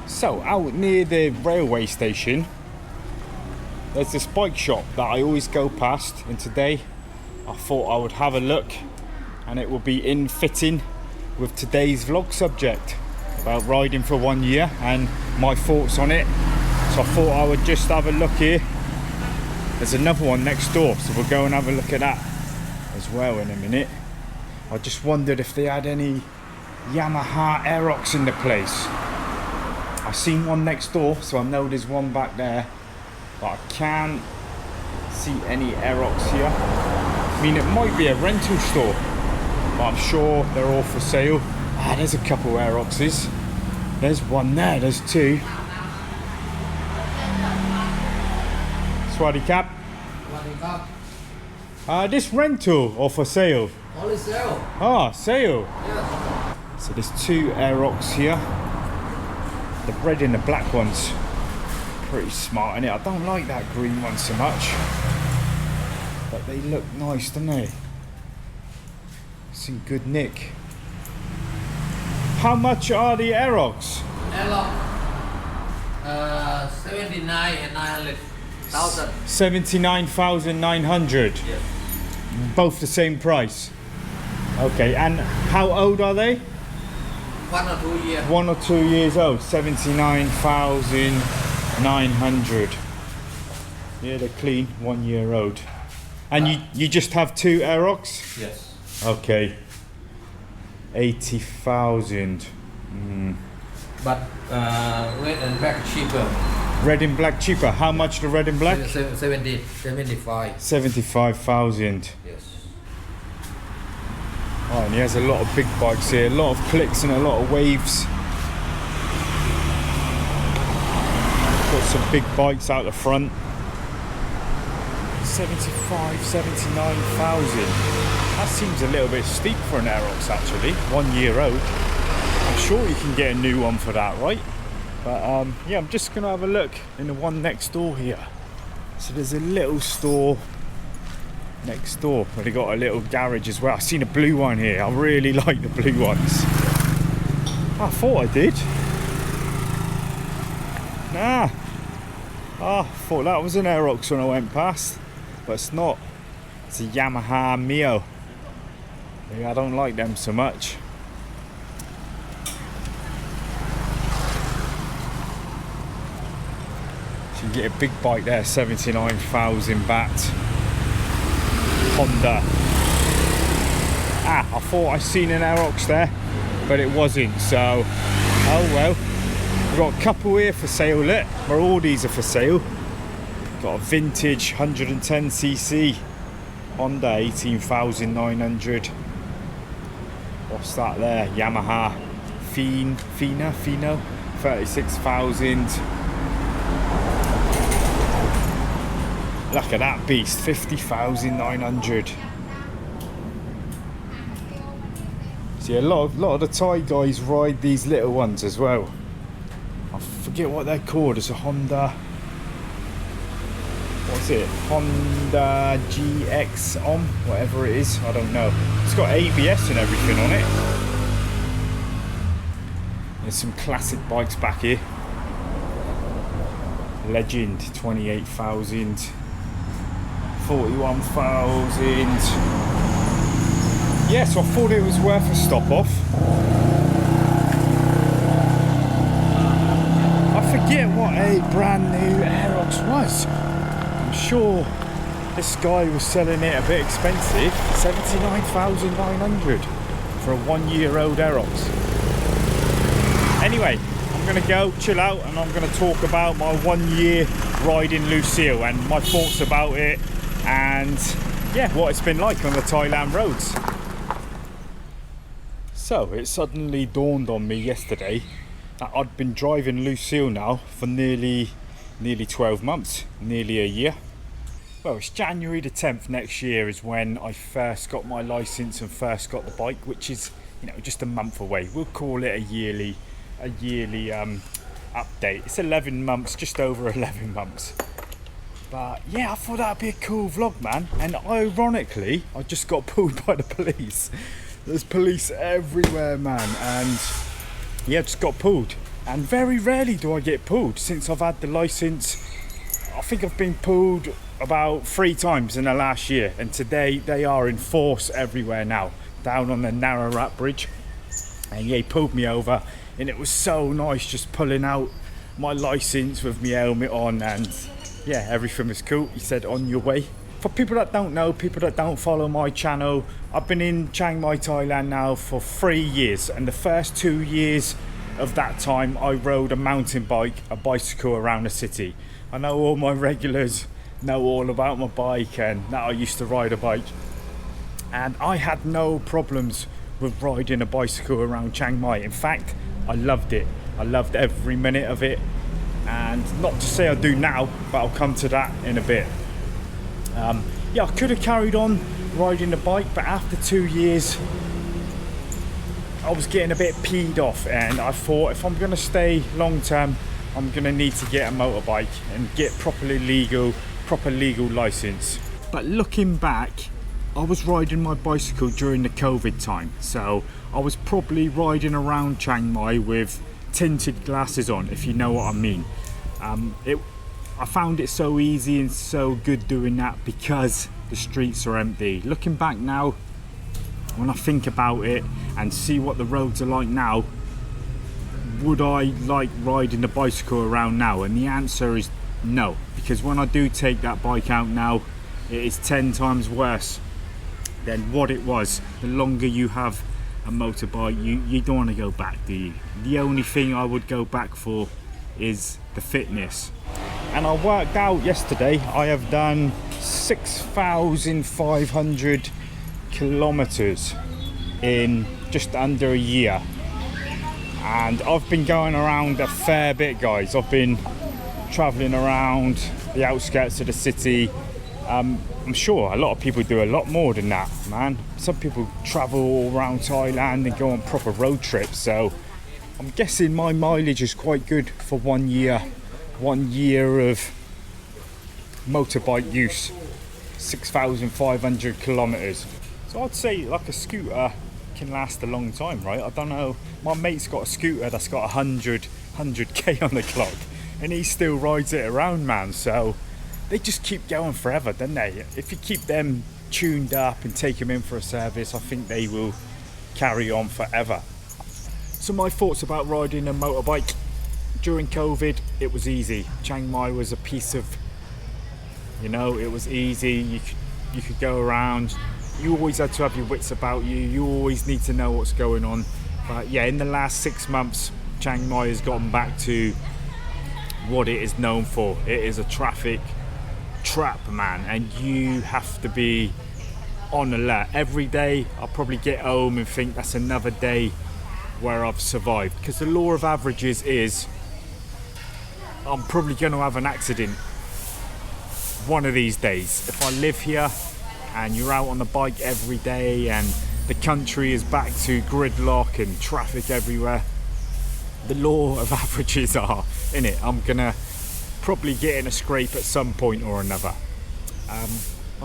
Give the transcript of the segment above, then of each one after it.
So out near the railway station there's this bike shop that I always go past, and today I thought I would have a look, and it will be in fitting with today's vlog subject about riding for 1 year and my thoughts on it. So I thought I would just have a look here. There's another one next door, so we'll go and have a look at that as well in a minute. I just wondered if they had any Yamaha Aerox in the place. I've seen one next door, so I know there's one back there, but I can't see any Aerox here. I mean, it might be a rental store, but I'm sure they're all for sale. Ah, there's a couple Aeroxes. There's one there, there's two. Swaddy cap. This rental or for sale? Only sale. Ah, sale. Yeah. So there's two Aerox here. The red and the black one's pretty smart, innit? I don't like that green one so much, but they look nice, don't they? It's in good nick. How much are the Aerox? Aerox, 79,900,000. 79,900. Yes. Both the same price. Okay, and how old are they? 1 or 2 years. 1 or 2 years old. 79,900. Yeah, they're clean, 1 year old. And you just have two Aerox? Yes. Okay. 80,000. But red and black cheaper. Red and black cheaper. How much the red and black? 75. 75,000. Yes. Oh, and he has a lot of big bikes here, a lot of clicks and a lot of waves. Got some big bikes out the front. 79,000. That seems a little bit steep for an Aerox actually, 1 year old. I'm sure you can get a new one for that, right? But yeah, I'm just gonna have a look in the one next door here. So there's a little store next door, but they got a little garage as well. I've seen a blue one here. I really like the blue ones. I thought I did. Nah. I thought that was an Aerox when I went past, but it's not. It's a Yamaha Mio. Yeah, I don't like them so much. So you get a big bike there, 79,000 baht. Honda. I thought I seen an Aerox there, but it wasn't, so oh well. We've got a couple here for sale, look, where all these are for sale. Got a vintage 110cc Honda, 18,900. What's that there? Yamaha Fino, 36,000. Look at that beast, 50,900. See, a lot of the Thai guys ride these little ones as well. I forget what they're called. It's a Honda. What's it? Honda GX whatever it is. I don't know. It's got ABS and everything on it. There's some classic bikes back here. Legend, 28,000. 41,000. Yeah, so I thought it was worth a stop off. I forget what a brand new Aerox was. I'm sure this guy was selling it a bit expensive. 79,900 for a 1 year old Aerox. Anyway, I'm gonna go chill out and I'm gonna talk about my 1 year ride in Lucille and my thoughts about it, and yeah, what it's been like on the Thailand roads. So it suddenly dawned on me yesterday that I'd been driving Lucille now for nearly 12 months, nearly a year. Well, it's January the 10th next year is when I first got my license and first got the bike, which is, you know, just a month away. We'll call it a yearly update. It's 11 months, just over 11 months. But yeah, I thought that'd be a cool vlog, man. And ironically, I just got pulled by the police. There's police everywhere, man. And yeah, just got pulled. And very rarely do I get pulled since I've had the license. I think I've been pulled about 3 times in the last year, and today they are in force everywhere now, down on the Narrow Bridge. And yeah, he pulled me over, and it was so nice just pulling out my license with my helmet on, and yeah, everything was cool. He said, on your way. For people that don't know, people that don't follow my channel, I've been in Chiang Mai Thailand now for 3 years, and the first 2 years of that time I rode a mountain bike, a bicycle around the city. I know all my regulars know all about my bike and that I used to ride a bike, and I had no problems with riding a bicycle around Chiang Mai. In fact, I loved it. I loved every minute of it, and not to say I do now, but I'll come to that in a bit. Yeah, I could have carried on riding the bike, but after 2 years I was getting a bit peed off, and I thought if I'm going to stay long term, I'm going to need to get a motorbike and get proper legal license. But looking back, I was riding my bicycle during the COVID time, so I was probably riding around Chiang Mai with tinted glasses on, if you know what I mean. I found it so easy and so good doing that because the streets are empty. Looking back now, when I think about it and see what the roads are like now, would I like riding the bicycle around now? And the answer is no, because when I do take that bike out now, it is 10 times worse than what it was. The longer you have a motorbike, you don't want to go back, do you? The only thing I would go back for is the fitness. And I worked out yesterday, I have done 6,500 kilometers in just under a year, and I've been going around a fair bit, guys. I've been traveling around the outskirts of the city. I'm sure a lot of people do a lot more than that, man. Some people travel all around Thailand and go on proper road trips, so I'm guessing my mileage is quite good for 1 year of motorbike use. 6,500 kilometers. So I'd say like a scooter can last a long time, right? I don't know, my mate's got a scooter that's got 100k on the clock, and he still rides it around, man. So they just keep going forever, don't they? If you keep them tuned up and take them in for a service, I think they will carry on forever. So my thoughts about riding a motorbike during COVID, it was easy. Chiang Mai was a piece of, you know, it was easy. You could go around. You always had to have your wits about you. You always need to know what's going on. But yeah, in the last 6 months, Chiang Mai has gotten back to what it is known for. It is a traffic trap, man, and you have to be on alert. Every day I'll probably get home and think that's another day where I've survived, because the law of averages is I'm probably going to have an accident one of these days. If I live here and you're out on the bike every day and the country is back to gridlock and traffic everywhere, the law of averages are in it. I'm gonna probably get in a scrape at some point or another. I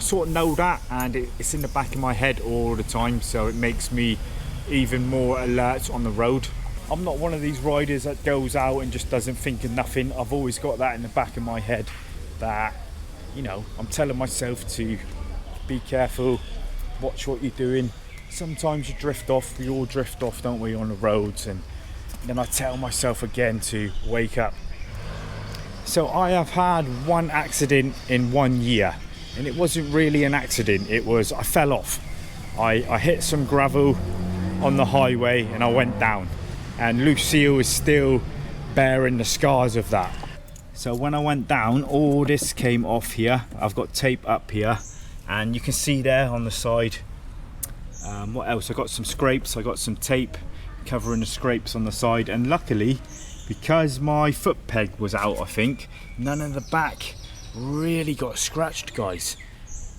sort of know that, and it's in the back of my head all the time, so it makes me even more alert on the road. I'm not one of these riders that goes out and just doesn't think of nothing. I've always got that in the back of my head that, you know, I'm telling myself to be careful, watch what you're doing. Sometimes you drift off, we all drift off, don't we, on the roads, and then I tell myself again to wake up. So I have had one accident in 1 year, and it wasn't really an accident, it was I fell off. I hit some gravel on the highway and I went down, and Lucille is still bearing the scars of that. So when I went down, all this came off here. I've got tape up here, and you can see there on the side. What else? I got some scrapes. I got some tape covering the scrapes on the side, and luckily, because my foot peg was out, I think none of the back really got scratched, guys.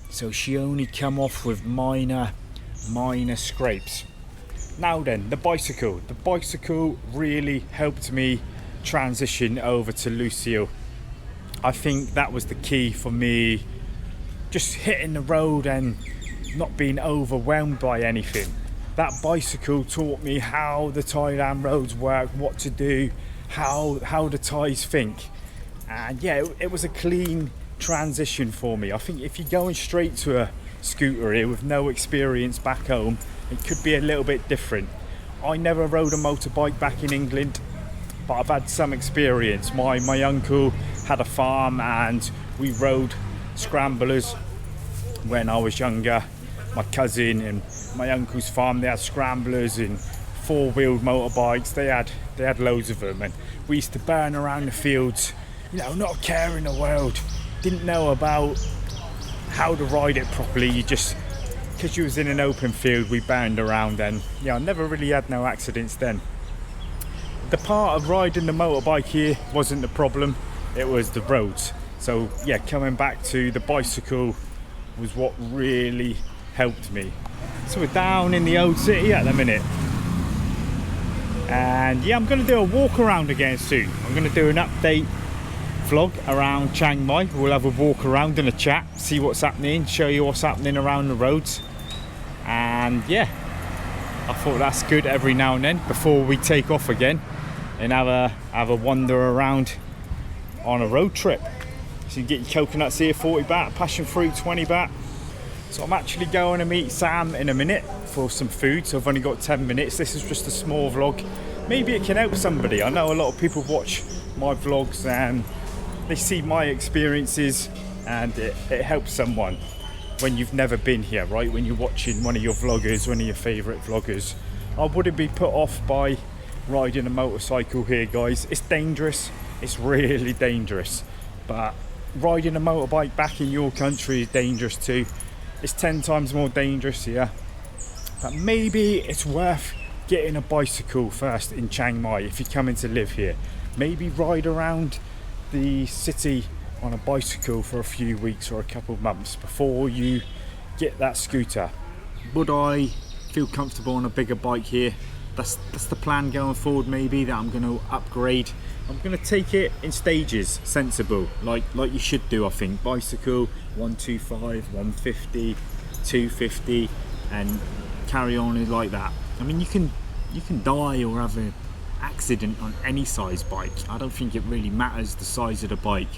So she only come off with minor scrapes. Now then, the bicycle really helped me transition over to Lucille. I think that was the key for me, just hitting the road and not being overwhelmed by anything. That bicycle taught me how the Thailand roads work, what to do, how the Thais think. And yeah, it was a clean transition for me. I think if you're going straight to a scooter here with no experience back home, it could be a little bit different. I never rode a motorbike back in England, but I've had some experience. My uncle had a farm and we rode scramblers when I was younger. My cousin and my uncle's farm, they had scramblers and four-wheeled motorbikes. They had loads of them, and we used to burn around the fields, you know, not a care in the world. Didn't know about how to ride it properly. You just, because you was in an open field, we burned around, and yeah, I never really had no accidents then. The part of riding the motorbike here wasn't the problem, it was the roads. So yeah, coming back to the bicycle was what really helped me. So we're down in the old city at the minute, and yeah, I'm going to do a walk around again soon. I'm going to do an update vlog around Chiang Mai. We'll have a walk around and a chat, see what's happening, show you what's happening around the roads. And yeah, I thought that's good every now and then before we take off again and have a wander around on a road trip. So you get your coconuts here, 40 baht, passion fruit, 20 baht. So I'm actually going to meet Sam in a minute for some food, so I've only got 10 minutes. This is just a small vlog. Maybe it can help somebody. I know a lot of people watch my vlogs and they see my experiences, and it helps someone when you've never been here, right? When you're watching one of your vloggers, one of your favourite vloggers. I wouldn't be put off by riding a motorcycle here, guys. It's dangerous, it's really dangerous, but riding a motorbike back in your country is dangerous too. It's 10 times more dangerous here, but maybe it's worth getting a bicycle first in Chiang Mai if you're coming to live here. Maybe ride around the city on a bicycle for a few weeks or a couple of months before you get that scooter. Would I feel comfortable on a bigger bike here? That's the plan going forward, maybe, that I'm going to upgrade. I'm going to take it in stages, sensible, like you should do, I think. Bicycle 125, 150, 250, and carry on like that. I mean, you can die or have an accident on any size bike. I don't think it really matters the size of the bike.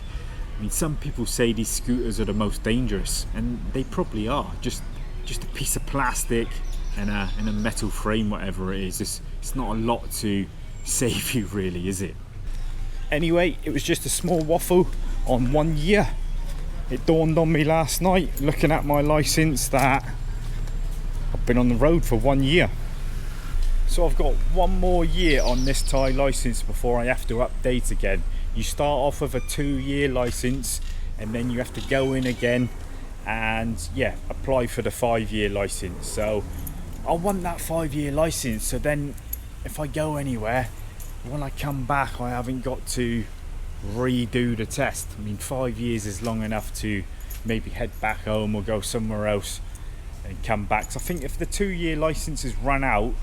I mean, some people say these scooters are the most dangerous, and they probably are. Just a piece of plastic and a metal frame, whatever it is. It's not a lot to save you, really, is it? Anyway, it was just a small waffle on 1 year. It dawned on me last night, looking at my license, that I've been on the road for 1 year. So I've got 1 more year on this Thai license before I have to update again. You start off with a 2-year license, and then you have to go in again and yeah, apply for the 5-year license. So I want that 5-year license, so then if I go anywhere, when I come back, I haven't got to redo the test. I mean, 5 years is long enough to maybe head back home or go somewhere else and come back. So I think if the 2-year license is run out,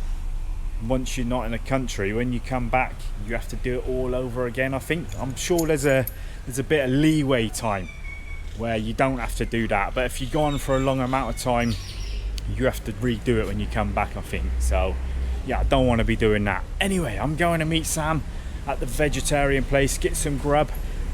once you're not in a country, when you come back, you have to do it all over again. I'm sure there's a bit of leeway time where you don't have to do that. But if you're gone for a long amount of time, you have to redo it when you come back, I think. So yeah, I don't want to be doing that. Anyway, I'm going to meet Sam at the vegetarian place, get some grub,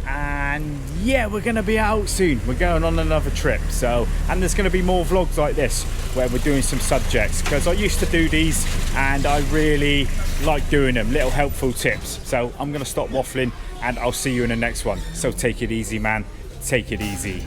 and yeah, we're going to be out soon. We're going on another trip. So, and there's going to be more vlogs like this where we're doing some subjects, because I used to do these and I really like doing them, little helpful tips. So I'm going to stop waffling and I'll see you in the next one. So take it easy, man. Take it easy.